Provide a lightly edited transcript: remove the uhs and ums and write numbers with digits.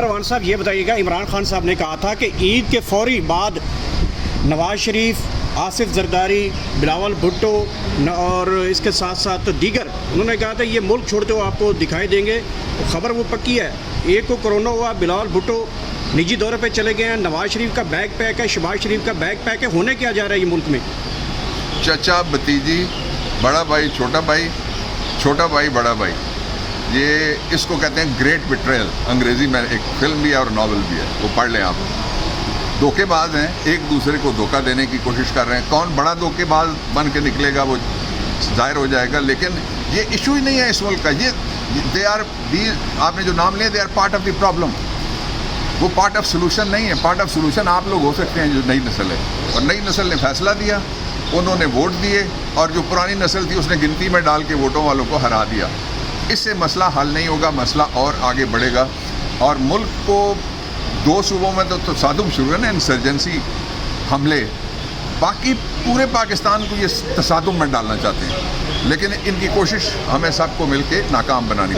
Number one صاحب یہ بتائیے گا، عمران خان صاحب نے کہا تھا کہ عید کے فوری بعد نواز شریف، آصف زرداری، بلاول بھٹو اور اس کے ساتھ ساتھ دیگر، انہوں نے کہا تھا یہ ملک چھوڑتے ہوئے آپ کو دکھائی دیں گے. خبر وہ پکی ہے، ایک کو کرونا ہوا، بلاول بھٹو نجی دورے پہ چلے گئے ہیں، نواز شریف کا بیگ پیک ہے، شہباز شریف کا بیگ پیک ہے. ہونے کیا جا رہا ہے یہ ملک میں؟ چچا بھتیجی، بڑا بھائی چھوٹا بھائی، چھوٹا بھائی بڑا بھائی، یہ اس کو کہتے ہیں گریٹ بیٹریل. انگریزی میں ایک فلم بھی ہے اور ناول بھی ہے، وہ پڑھ لیں آپ. دھوکے باز ہیں، ایک دوسرے کو دھوکہ دینے کی کوشش کر رہے ہیں. کون بڑا دھوکے باز بن کے نکلے گا وہ ظاہر ہو جائے گا، لیکن یہ ایشو ہی نہیں ہے اس ملک کا. یہ آپ نے جو نام لے، they are part of the problem. وہ پارٹ آف سولوشن نہیں ہے. پارٹ آف سولوشن آپ لوگ ہو سکتے ہیں جو نئی نسل ہے، اور نئی نسل نے فیصلہ دیا، انہوں نے ووٹ دیے، اور جو پرانی نسل تھی اس نے گنتی میں ڈال کے ووٹوں والوں کو ہرا دیا. اس سے مسئلہ حل نہیں ہوگا، مسئلہ اور آگے بڑھے گا. اور ملک کو 2 صوبوں میں تو تصادم شروع ہے نا، انسرجنسی حملے. باقی پورے پاکستان کو یہ تصادم میں ڈالنا چاہتے ہیں، لیکن ان کی کوشش ہمیں سب کو مل کے ناکام بنانی